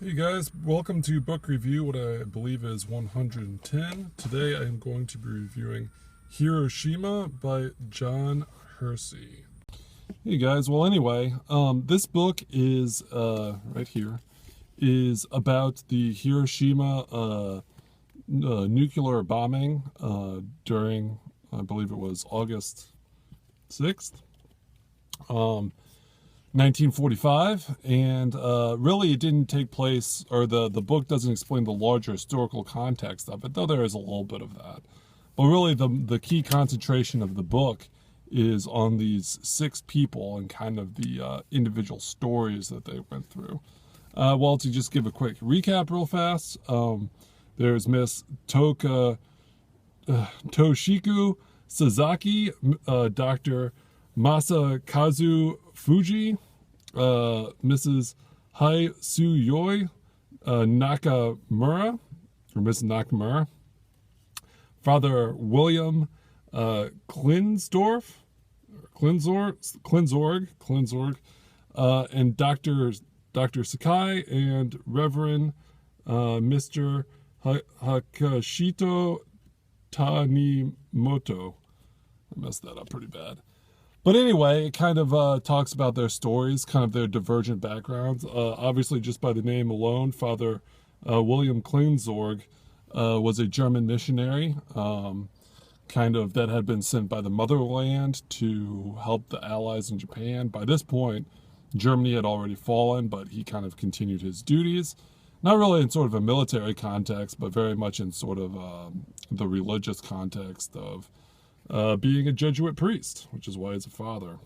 Hey guys, welcome to book review, what I believe is 110. Today I am going to be reviewing Hiroshima by John Hersey. Hey guys, well anyway, this book is, right here, is about the Hiroshima nuclear bombing during, I believe it was August 6th. 1945, and really it didn't take place, or the book doesn't explain the larger historical context of it, though there is a little bit of that. But really the key concentration of the book is on these six people and kind of the individual stories that they went through. Well, to just give a quick recap real fast, there's Miss Toshiko Sasaki, Dr. Masakazu Fuji, Mrs. Hai Suyoi Nakamura, or Mrs. Nakamura, Father William Klinzorg, and Dr. Sakai, and Reverend Mr. Hakashito Tanimoto. I messed that up pretty bad. But anyway, it kind of talks about their stories, kind of their divergent backgrounds. Obviously, just by the name alone, Father William Klinzorg was a German missionary, kind of that had been sent by the motherland to help the Allies in Japan. By this point, Germany had already fallen, but he kind of continued his duties. Not really in sort of a military context, but very much in sort of the religious context of being a Jesuit priest, which is why he's a father.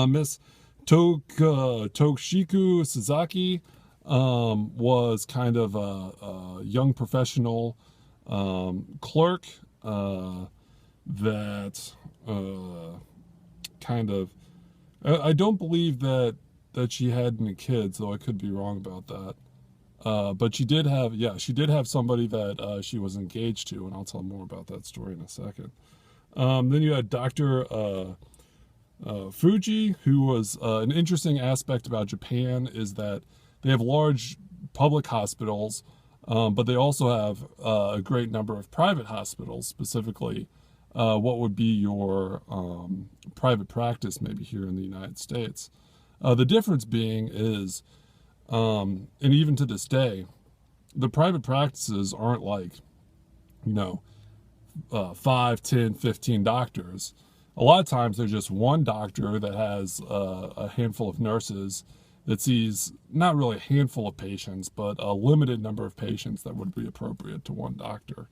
Miss Toshiko Sasaki was kind of a young professional clerk that kind of, I don't believe that she had any kids, though I could be wrong about that. But she did have somebody that she was engaged to, and I'll tell more about that story in a second. Then you had Dr. Fuji, who was an interesting aspect about Japan is that they have large public hospitals, but they also have a great number of private hospitals, specifically what would be your private practice maybe here in the United States. The difference being is, and even to this day, the private practices aren't like, 5, 10, 15 doctors. A lot of times there's just one doctor that has a handful of nurses that sees not really a handful of patients, but a limited number of patients that would be appropriate to one doctor.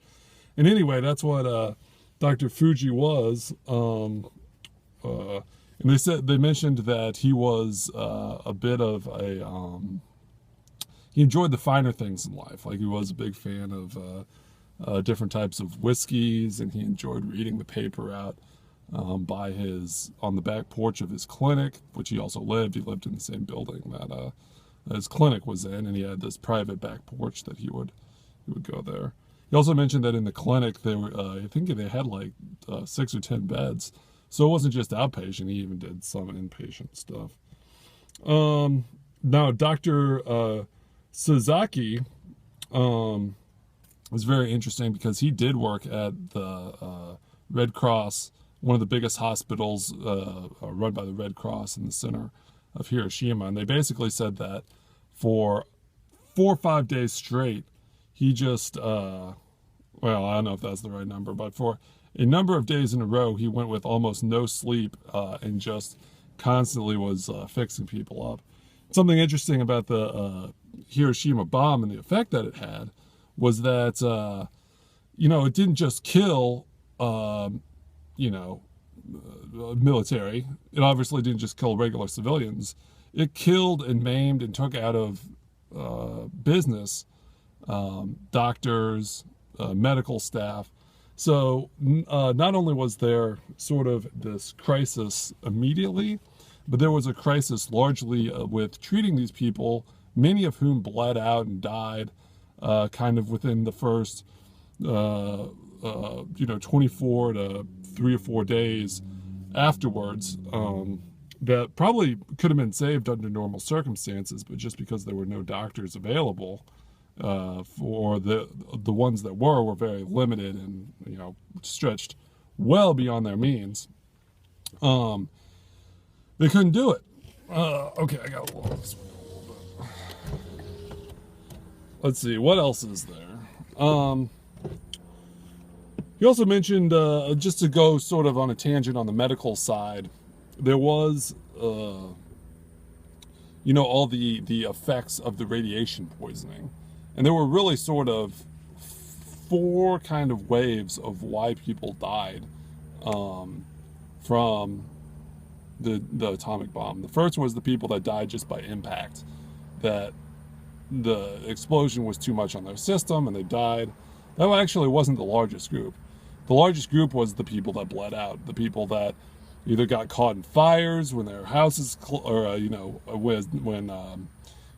And anyway, that's what Dr. Fuji was. And they mentioned that he was a bit of a he enjoyed the finer things in life. Like, he was a big fan of different types of whiskeys, and he enjoyed reading the paper out on the back porch of his clinic, which he also lived. He lived in the same building that his clinic was in, and he had this private back porch that he would go there. He also mentioned that in the clinic they were, I think they had like 6 or 10 beds, so it wasn't just outpatient. He even did some inpatient stuff. Now, Dr. Sasaki was very interesting because he did work at the Red Cross, one of the biggest hospitals run by the Red Cross in the center of Hiroshima. And they basically said that for 4 or 5 days straight, he just, well, I don't know if that's the right number, but for a number of days in a row, he went with almost no sleep and just constantly was fixing people up. Something interesting about the Hiroshima bomb and the effect that it had was that, it didn't just kill, military. It obviously didn't just kill regular civilians. It killed and maimed and took out of business doctors, medical staff. So not only was there sort of this crisis immediately, but there was a crisis largely with treating these people, many of whom bled out and died kind of within the first 24 to 3 or 4 days afterwards. that probably could have been saved under normal circumstances, but just because there were no doctors available, for the ones that were very limited and, you know, stretched well beyond their means. They couldn't do it. Okay, I got a little this one a little bit. Let's see, what else is there? He also mentioned, just to go sort of on a tangent on the medical side, there was, you know, all the effects of the radiation poisoning. And there were really sort of four kind of waves of why people died, from the atomic bomb. The first was the people that died just by impact, that the explosion was too much on their system and they died. That actually wasn't the largest group. The largest group was the people that bled out, the people that either got caught in fires when their houses, or you know, when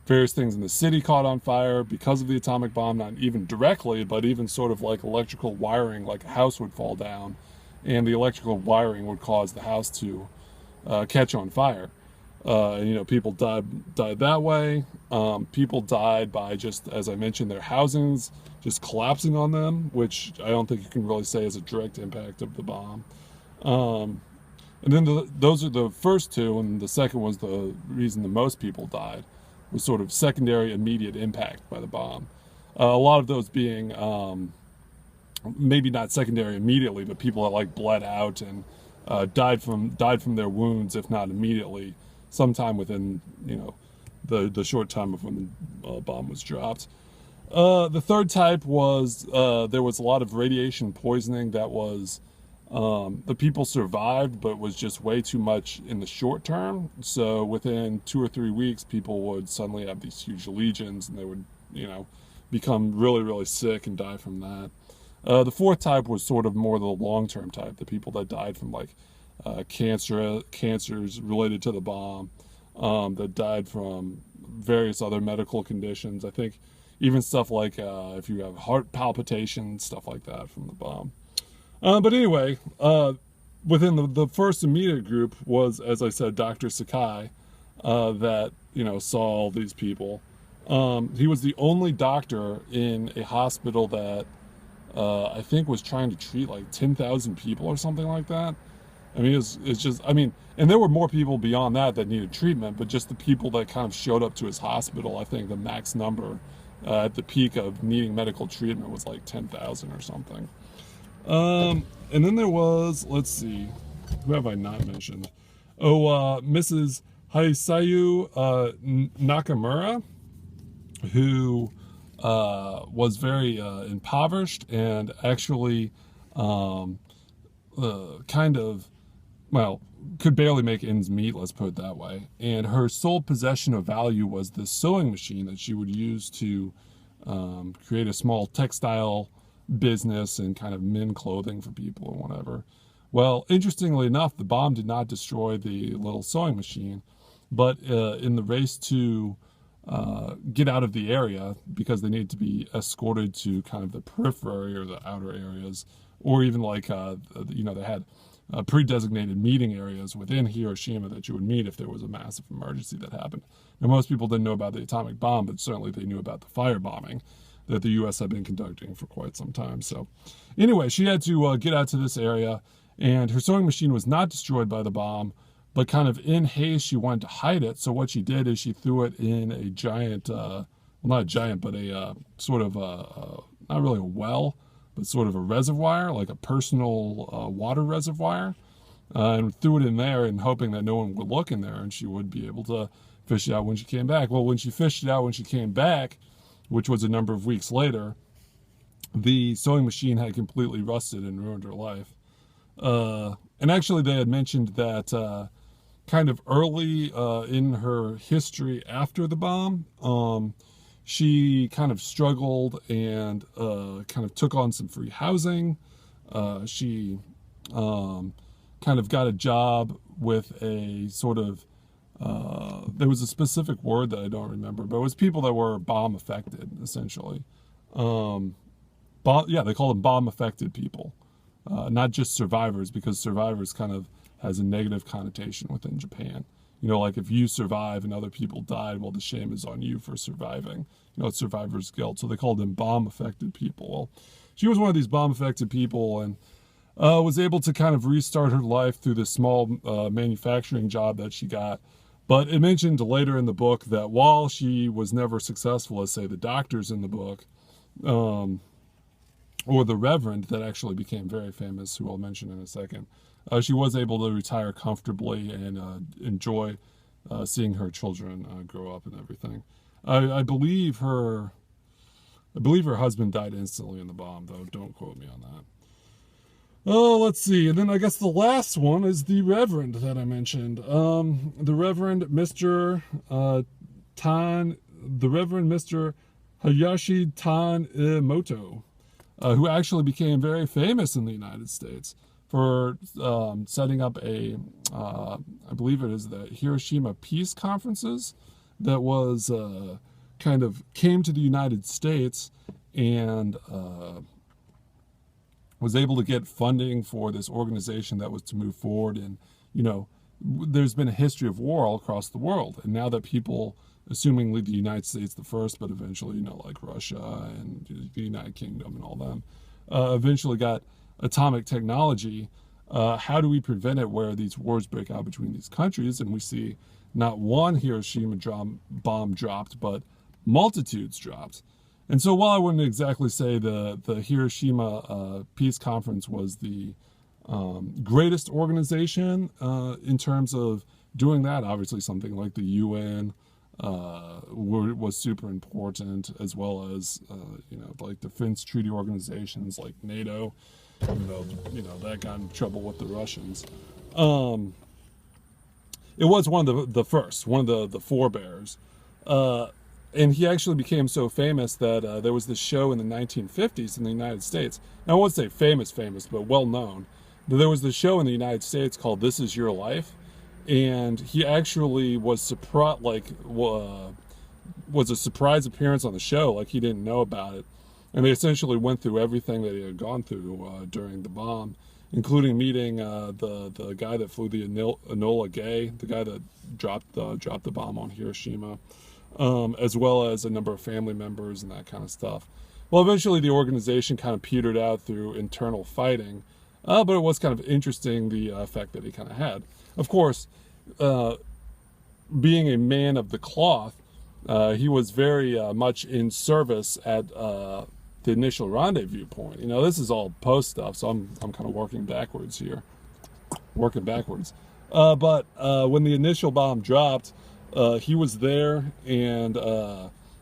various things in the city caught on fire because of the atomic bomb, not even directly, but even sort of like electrical wiring, like a house would fall down, and the electrical wiring would cause the house to catch on fire. You know, people died that way. People died by just, as I mentioned, their housings just collapsing on them, which I don't think you can really say is a direct impact of the bomb. And then those are the first two, and the second was the reason the most people died, was sort of secondary immediate impact by the bomb. A lot of those being maybe not secondary immediately, but people that like bled out and died from their wounds, if not immediately, sometime within, you know, the short time of when the bomb was dropped. The third type was, there was a lot of radiation poisoning that was, the people survived, but was just way too much in the short term. So within 2 or 3 weeks, people would suddenly have these huge lesions, and they would, you know, become really, really sick and die from that. The fourth type was sort of more the long-term type, the people that died from like cancers related to the bomb, that died from various other medical conditions. I think even stuff like if you have heart palpitations, stuff like that from the bomb. But anyway, within the first immediate group was, as I said, Dr. Sakai, that, you know, saw all these people. He was the only doctor in a hospital that I think was trying to treat like 10,000 people or something like that. I mean, it's just, I mean, and there were more people beyond that needed treatment, but just the people that kind of showed up to his hospital, I think the max number at the peak of needing medical treatment was like 10,000 or something. And then there was, let's see, who have I not mentioned? Oh, Mrs. Haisayu Nakamura, who was very impoverished and actually kind of, well, could barely make ends meet, let's put it that way. And her sole possession of value was this sewing machine that she would use to create a small textile business and kind of mend clothing for people or whatever. Well, interestingly enough, the bomb did not destroy the little sewing machine, but in the race to get out of the area, because they needed to be escorted to kind of the periphery or the outer areas, or even like, you know, they had pre-designated meeting areas within Hiroshima that you would meet if there was a massive emergency that happened. Now, most people didn't know about the atomic bomb, but certainly they knew about the firebombing that the U.S. had been conducting for quite some time. So anyway, she had to get out to this area, and her sewing machine was not destroyed by the bomb, but kind of in haste, she wanted to hide it. So what she did is she threw it in a giant, well, not a giant, but a sort of, not really a well, but sort of a reservoir, like a personal water reservoir, and threw it in there and hoping that no one would look in there and she would be able to fish it out when she came back. Well, when she fished it out when she came back, which was a number of weeks later, the sewing machine had completely rusted and ruined her life. And actually they had mentioned that kind of early in her history after the bomb, she kind of struggled and kind of took on some free housing. She kind of got a job with a sort of, there was a specific word that I don't remember, but it was people that were bomb affected, essentially. Yeah, they call them bomb affected people, not just survivors, because survivors kind of has a negative connotation within Japan. like if you survive and other people died, well, the shame is on you for surviving. It's survivor's guilt. So they called them bomb-affected people. Well, she was one of these bomb-affected people, and was able to kind of restart her life through this small manufacturing job that she got. But it mentioned later in the book that while she was never successful as, say, the doctors in the book, or the Reverend that actually became very famous, who I'll mention in a second, she was able to retire comfortably and enjoy seeing her children grow up and everything. I believe her husband died instantly in the bomb, though. Don't quote me on that. Oh, let's see. And then I guess the last one is the Reverend that I mentioned. The Reverend Mr. Hayashi Tanimoto, who actually became very famous in the United States for setting up I believe it is the Hiroshima Peace Conferences that was kind of came to the United States and was able to get funding for this organization that was to move forward. And, there's been a history of war all across the world. And now that people, assumingly the United States the first, but eventually, like Russia and the United Kingdom and all them, eventually got atomic technology. How do we prevent it where these wars break out between these countries? And we see not one Hiroshima bomb dropped, but multitudes dropped. And so while I wouldn't exactly say the Hiroshima Peace Conference was the greatest organization in terms of doing that, obviously something like the UN was super important, as well as, like defense treaty organizations like NATO, that got in trouble with the Russians. It was one of the first, one of the forebears. And he actually became so famous that there was this show in the 1950s in the United States. Now, I won't say famous, but well known. There was this show in the United States called This Is Your Life. And he actually was was a surprise appearance on the show, like he didn't know about it. And they essentially went through everything that he had gone through during the bomb, including meeting the guy that flew the Enola Gay, the guy that dropped the bomb on Hiroshima, as well as a number of family members and that kind of stuff. Well, eventually the organization kind of petered out through internal fighting, but it was kind of interesting the effect that he kind of had. Of course, being a man of the cloth, he was very much in service at the initial rendezvous point. This is all post stuff, so I'm kind of working backwards here. But when the initial bomb dropped, he was there and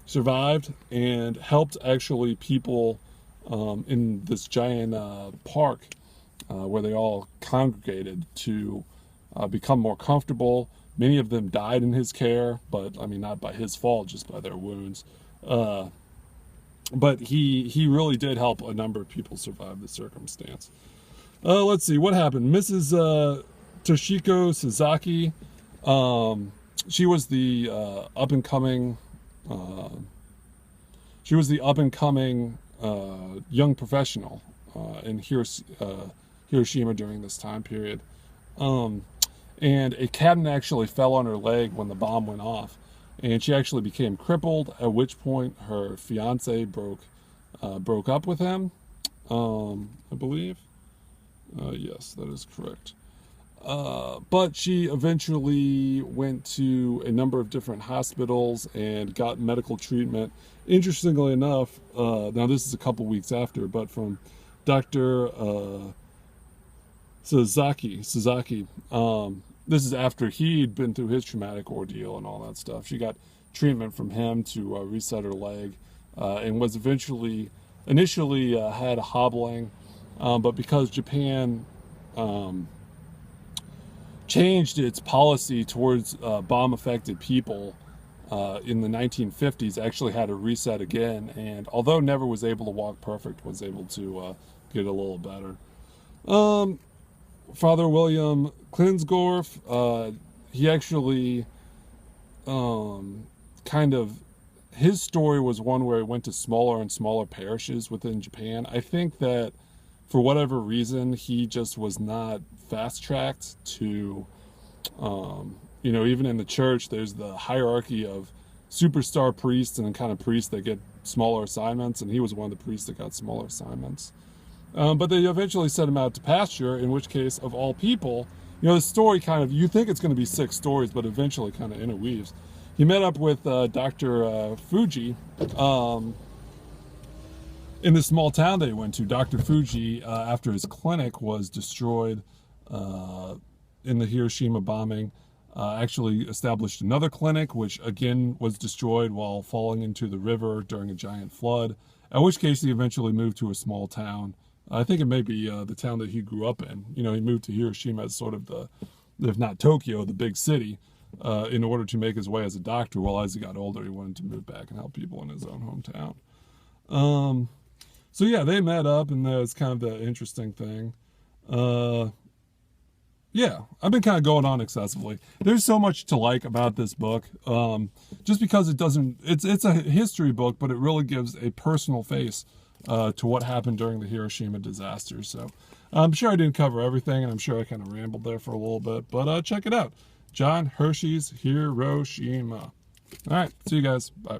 survived and helped actually people in this giant park where they all congregated to become more comfortable. Many of them died in his care, but not by his fault, just by their wounds. But he really did help a number of people survive the circumstance. Let's see what happened. Mrs. Toshiko Sasaki, she was the up and coming young professional in Hiroshima during this time period. And a cabinet actually fell on her leg when the bomb went off, and she actually became crippled, at which point her fiance broke up with him, I believe. Yes, that is correct. But she eventually went to a number of different hospitals and got medical treatment. Interestingly enough, now this is a couple weeks after, but from Dr. Sasaki, this is after he'd been through his traumatic ordeal and all that stuff. She got treatment from him to reset her leg, and was initially had a hobbling, but because Japan changed its policy towards bomb-affected people in the 1950s, actually had a reset again, and although never was able to walk perfect, was able to get a little better. Father William Klinsgorf, he actually his story was one where he went to smaller and smaller parishes within Japan. I think that for whatever reason, he just was not fast-tracked to You know, even in the church, there's the hierarchy of superstar priests and then kind of priests that get smaller assignments, and he was one of the priests that got smaller assignments. But they eventually sent him out to pasture, in which case, of all people, you know, the story kind of, you think it's going to be 6 stories, but eventually kind of interweaves. He met up with Dr. Fuji in the small town that he went to. Dr. Fuji, after his clinic was destroyed in the Hiroshima bombing, actually established another clinic, which again was destroyed while falling into the river during a giant flood, in which case he eventually moved to a small town. I think it may be the town that he grew up in. You know, he moved to Hiroshima as sort of the, if not Tokyo, the big city, in order to make his way as a doctor. Well, as he got older, he wanted to move back and help people in his own hometown. So yeah, they met up, and that was kind of the interesting thing. Yeah, I've been kind of going on excessively. There's so much to like about this book, just because it doesn't, it's a history book, but it really gives a personal face to what happened during the Hiroshima disaster. So I'm sure I didn't cover everything, and I'm sure I kind of rambled there for a little bit, but check it out. John Hersey's Hiroshima. All right, see you guys. Bye.